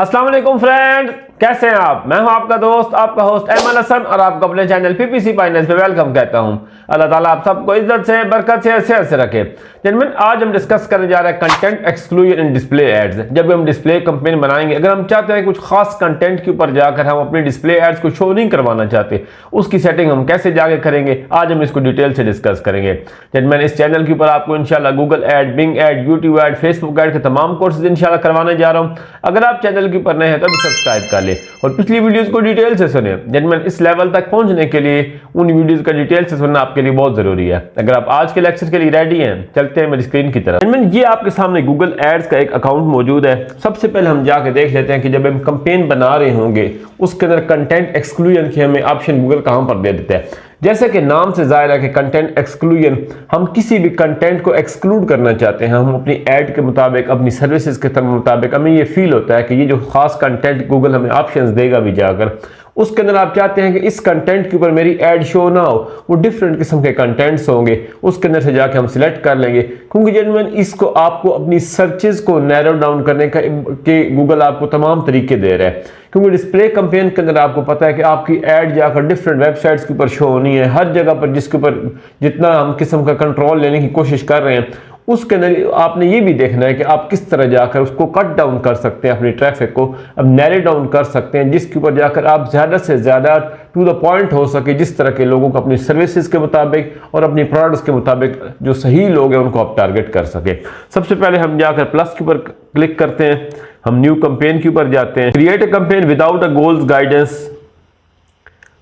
अस्सलाम वालेकुम फ्रेंड, कैसे हैं आप। मैं हूं आपका दोस्त, आपका होस्ट एमन हसन और आपको अपने चैनल पीपीसी फाइनेंस पे वेलकम कहता हूं। अल्लाह ताला आप सबको इज्जत से, बरकत से, सेहत से रखे। जेंटलमैन, आज हम डिस्कस करने जा रहे हैं content exclusion in display ads. जब भी हम डिस्प्ले कैंपेन बनाएंगे, अगर हम चाहते हैं कुछ खास कंटेंट के ऊपर जाकर हम अपनी डिस्प्ले एड्स को शो नहीं करवाना चाहते, उसकी सेटिंग हम कैसे जाके करेंगे, आज हम इसको डिटेल से डिस्कस करेंगे। जेंटलमैन, इस चैनल के ऊपर आपको इंशाल्लाह Google ad, Bing ad, YouTube ad, Facebook ad के तमाम कोर्सेज इंशाल्लाह करवाने जा रहा हूं। अगर आप चैनल के ऊपर नए हैं तो भी सब्सक्राइब कर ले और पिछली वीडियोस को डिटेल से सुने। जेंटलमैन, इस लेवल तक पहुंचने के लिए उन वीडियोस का डिटेल से सुनना आपके लिए बहुत जरूरी है। अगर आप आज के लेक्चर के लिए रेडी हैं, चलते हैं मेरी स्क्रीन की तरफ। जेंटलमैन, ये आपके सामने गूगल एड्स का एक अकाउंट मौजूद है। सबसे पहले हम जाके देख लेते हैं कि जब हम कैंपेन बना रहे होंगे उसके अंदर कंटेंट एक्सक्लूजन की हमें ऑप्शन गूगल कहां पर दे देता है। जैसे कि नाम से जाहिर है कि कंटेंट एक्सक्लूजन, हम किसी भी कंटेंट को एक्सक्लूड करना चाहते हैं। हम अपनी ऐड के मुताबिक, अपनी सर्विसेज के मुताबिक हमें ये फील होता है कि ये जो खास कंटेंट गूगल हमें ऑप्शंस देगा भी जाकर, उसके अंदर आप चाहते हैं कि इस कंटेंट के ऊपर मेरी ऐड शो ना हो, वो डिफरेंट किस्म के कंटेंट्स होंगे, उसके अंदर से जाके हम सिलेक्ट कर लेंगे। क्योंकि जेन्युइन इसको आपको अपनी सर्चेज को नैरो डाउन करने का के गूगल आपको तमाम तरीके दे रहा है। क्योंकि डिस्प्ले कैंपेन के अंदर आपको पता है कि आपकी ऐड जाकर डिफरेंट वेबसाइट्स के ऊपर शो होनी है, हर जगह पर जिसके ऊपर जितना हम किस्म का कंट्रोल लेने की कोशिश कर रहे हैं, उसके अंदर आपने ये भी देखना है कि आप किस तरह जाकर उसको कट डाउन कर सकते हैं, अपनी ट्रैफिक को अब नैरो डाउन कर सकते हैं, जिसके ऊपर जाकर आप ज़्यादा से ज़्यादा टू द पॉइंट हो सके, जिस तरह के लोगों को अपनी सर्विसेज के मुताबिक और अपनी प्रोडक्ट्स के मुताबिक जो सही लोग हैं उनको आप टारगेट कर सके। सबसे पहले हम जाकर प्लस के ऊपर क्लिक करते हैं, हम न्यू कैंपेन के ऊपर जाते हैं, create a campaign without a goals guidance,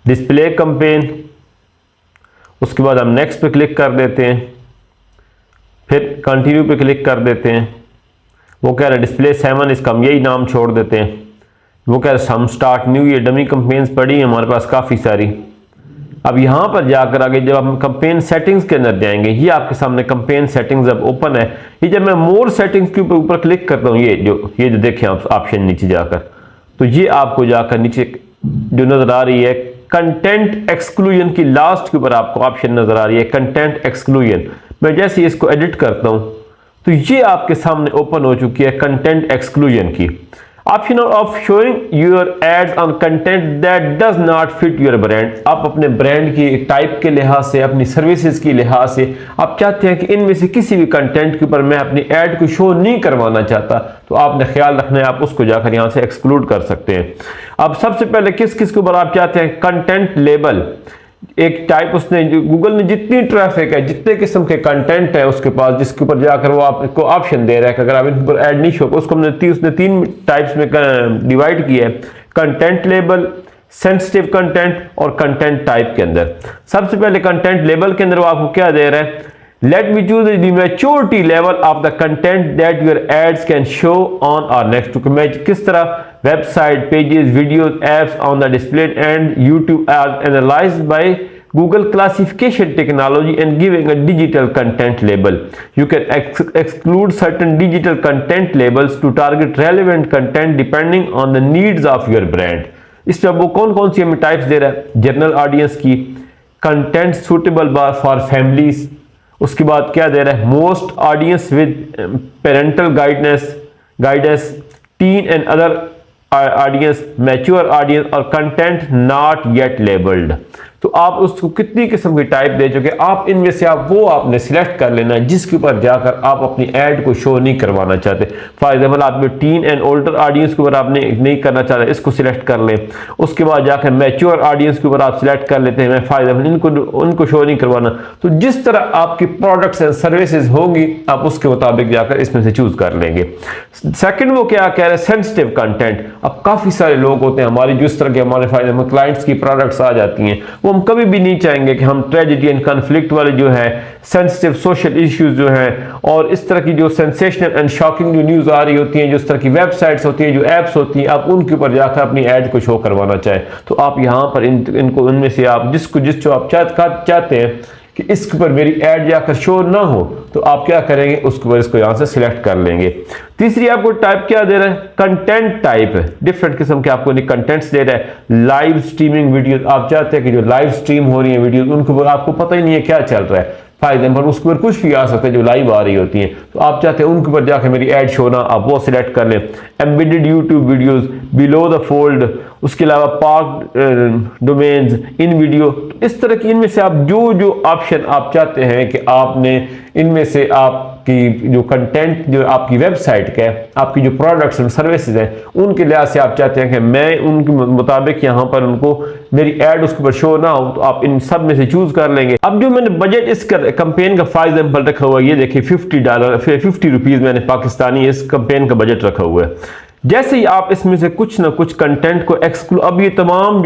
display campaign. उसके बाद हम नेक्स्ट पे क्लिक कर देते हैं, फिर कंटिन्यू पे क्लिक कर देते हैं। वो कह रहे हैं डिस्प्ले 7, इसका हम यही नाम छोड़ देते हैं। वो कह रहे हैं हम स्टार्ट न्यू, ये डमी कंपेन्स पड़ी हैं हमारे पास काफ़ी सारी। अब यहाँ पर जाकर आगे जब हम कंपेन सेटिंग्स के अंदर जाएंगे, ये आपके सामने कंपेन सेटिंग्स अब ओपन है। ये जब मैं मोर सेटिंग्स के ऊपर क्लिक करता हूँ, ये जो देखें आप ऑप्शन नीचे जाकर, तो ये आपको जाकर नीचे जो नज़र आ रही है कंटेंट एक्सक्लूजन की लास्ट के ऊपर आपको ऑप्शन नज़र आ रही है कंटेंट एक्सक्लूजन। मैं जैसे इसको एडिट करता हूं तो ये आपके सामने ओपन हो चुकी है कंटेंट एक्सक्लूजन की option of showing your ads on content that does not fit your brand. आप अपने ब्रांड की टाइप के लिहाज से, अपनी सर्विसेज की लिहाज से आप चाहते हैं कि इनमें से किसी भी कंटेंट के ऊपर मैं अपनी ऐड को शो नहीं करवाना चाहता, तो आपने ख्याल रखना है, आप उसको जाकर यहां से एक्सक्लूड कर सकते हैं। अब सबसे पहले किस किस के ऊपर आप चाहते हैं कंटेंट लेबल, एक टाइप उसने गूगल ने जितनी ट्रैफिक है, जितने किस्म के कंटेंट है उसके पास, जिसके ऊपर जाकर वो आपको ऑप्शन दे रहा है कि अगर आप इन पर ऐड नहीं शो, उसको उसने 3 टाइप्स में डिवाइड किया है, कंटेंट लेबल, सेंसिटिव कंटेंट और कंटेंट टाइप के अंदर। सबसे पहले कंटेंट लेबल के अंदर वो आपको क्या दे रहा है, let me choose the maturity level of the content that your ads can show on और नेक्स्ट। मैं किस तरह website, pages, videos, apps on the display and YouTube are analysed by Google classification technology and giving a digital content label. You can exclude certain digital content labels to target relevant content depending on the needs of your brand. इस पर वो कौन कौन सी हमें types दे रहा है, general audience की, content suitable for families, उसके बाद क्या दे रहा है, most audience with parental guidance, tin and other audience, mature audience और कंटेंट नॉट येट लेबल्ड। तो आप उसको कितनी किस्म की टाइप दे चुके, आप इनमें से वो आपने सिलेक्ट कर लेना है जिसके ऊपर जाकर आप अपनी ऐड को शो नहीं करवाना चाहते। फॉर एग्जाम्पल आप टीन एंड ओल्डर ऑडियंस के ऊपर आपने नहीं करना चाहते, इसको सिलेक्ट कर लें। उसके बाद जाकर मैच्योर ऑडियंस के ऊपर आप सिलेक्ट कर लेते हैं, मैं फॉर एग्जाम्पल उनको शो नहीं करवाना। तो जिस तरह आपकी प्रोडक्ट्स एंड सर्विसेज होंगी आप उसके मुताबिक जाकर इसमें से चूज कर लेंगे। सेकेंड वो क्या कह रहे हैं, सेंसिटिव कंटेंट। अब काफी सारे लोग होते हैं हमारी, जिस तरह के हमारे क्लाइंट्स की प्रोडक्ट्स आ जाती हैं, हम कभी भी नहीं चाहेंगे कि हम ट्रेजेडी एंड कॉन्फ्लिक्ट वाले जो है, सेंसिटिव सोशल इश्यूज जो हैं, और इस तरह की जो सेंसेशनल एंड शॉकिंग जो न्यूज़ आ रही होती हैं, जो इस तरह की वेबसाइट्स होती हैं, जो एप्स होती हैं, आप उनके ऊपर जाकर अपनी ऐड को शो करवाना चाहें, तो आप यहाँ पर इनको इनमें से आप जिसको आप चाहते हैं कि इसके ऊपर मेरी ऐड जाकर शो ना हो, तो आप क्या करेंगे, उसके ऊपर इसको यहाँ से सिलेक्ट कर लेंगे। तीसरी आपको टाइप क्या दे रहा है, कंटेंट टाइप, डिफरेंट किस्म के आपको कंटेंट्स दे रहा है। लाइव स्ट्रीमिंग वीडियो, आप चाहते हैं कि जो लाइव स्ट्रीम हो रही है वीडियो, उनको आपको पता ही नहीं है क्या चल रहा है, फॉर एग्जाम्पल उसके ऊपर कुछ भी आ सकता है जो लाइव आ रही होती हैं, तो आप चाहते हैं उनके ऊपर जाकर मेरी ऐड शो ना, आप वो सिलेक्ट कर लें। Embedded YouTube videos, below the fold, उसके अलावा पार्क डोमेन्स इन वीडियो, तो इस तरह की इनमें से आप जो जो ऑप्शन आप चाहते हैं कि आपने इनमें से आपकी जो कंटेंट जो आपकी वेबसाइट का है, आपकी जो प्रोडक्ट्स और सर्विसेज हैं, उनके लिहाज से आप चाहते हैं कि मैं उनके मुताबिक यहाँ पर उनको मेरी ऐड उसके ऊपर शो ना हो, तो आप इन सब में से चूज कर लेंगे। अब जो मैंने बजट इस कंपेन का फॉर एग्जाम्पल रखा हुआ है, ये देखिए $50 50 रुपीज मैंने पाकिस्तानी इस कंपेन का बजट रखा हुआ है। जैसे ही आप इसमें से कुछ ना कुछ कंटेंट को एक्सक्लूड, अब ये तमाम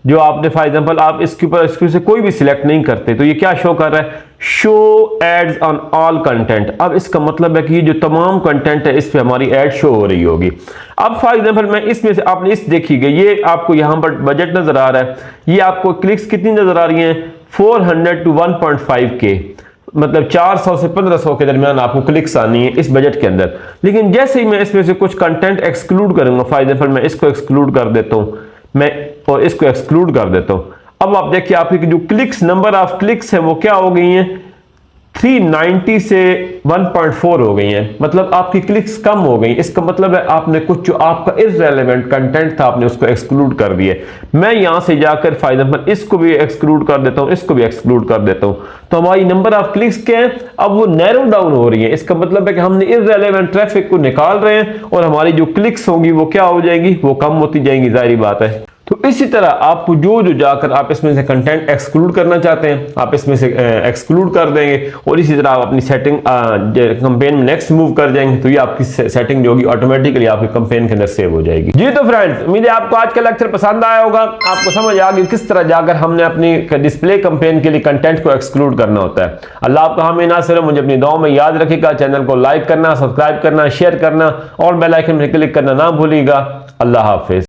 जो आपने फॉर एग्जांपल आप इसके ऊपर से कोई भी सिलेक्ट नहीं करते, तो ये क्या शो कर रहा है, show ads on all content. अब इसका मतलब है कि ये जो तमाम कंटेंट है इस पे हमारी एड शो हो रही होगी। अब फॉर एग्जांपल मैं इसमें से आपने इस देखी गई, ये आपको यहां पर बजट नजर आ रहा है, ये आपको क्लिक्स कितनी नजर आ रही हैं, 400 to 1.5K, मतलब 400 से 1500 के दरमियान आपको क्लिक्स आनी है इस बजट के अंदर। लेकिन जैसे ही मैं इसमें से कुछ कंटेंट एक्सक्लूड करूंगा, फॉर एग्जांपल मैं इसको एक्सक्लूड कर देता हूं, मैं और इसको एक्सक्लूड कर देता हूं, अब आप देखिए आपकी जो क्लिक्स, नंबर ऑफ क्लिक्स है वो क्या हो गई हैं, 390 से 1.4 हो गई हैं, मतलब आपकी क्लिक्स कम हो गई। इसका मतलब है आपने कुछ जो आपका इररेलेवेंट कंटेंट था आपने उसको एक्सक्लूड कर दिया। मैं यहां से जाकर फॉर एग्जांपल इसको भी एक्सक्लूड कर देता हूं, इसको भी एक्सक्लूड कर देता हूं, तो हमारी नंबर ऑफ क्लिक्स क्या है, अब वो नैरो डाउन हो रही है। इसका मतलब है कि हमने इररेलेवेंट ट्रैफिक को निकाल रहे हैं और हमारी जो क्लिक्स होंगी वो क्या हो जाएंगी, वो कम होती जाएंगी, जाहिर बात है। तो इसी तरह आपको जो जो जाकर आप इसमें से कंटेंट एक्सक्लूड करना चाहते हैं आप इसमें से एक्सक्लूड कर देंगे, और इसी तरह आप अपनी सेटिंग कंपेन में नेक्स्ट मूव कर जाएंगे, तो ये आपकी सेटिंग जो होगी ऑटोमेटिकली आपकी कंपेन के अंदर सेव हो जाएगी। जी तो फ्रेंड्स, उम्मीद है आपको आज का लेक्चर पसंद आया होगा, आपको समझ आ गई किस तरह जाकर हमने अपनी डिस्प्ले कंपेन के लिए कंटेंट को एक्सक्लूड करना होता है। अल्लाह आपका हमें नासिर, मुझे अपनी दुआओं में याद रखिएगा। चैनल को लाइक करना, सब्सक्राइब करना, शेयर करना और बेल आइकन पर क्लिक करना ना भूलिएगा। अल्लाह हाफिज।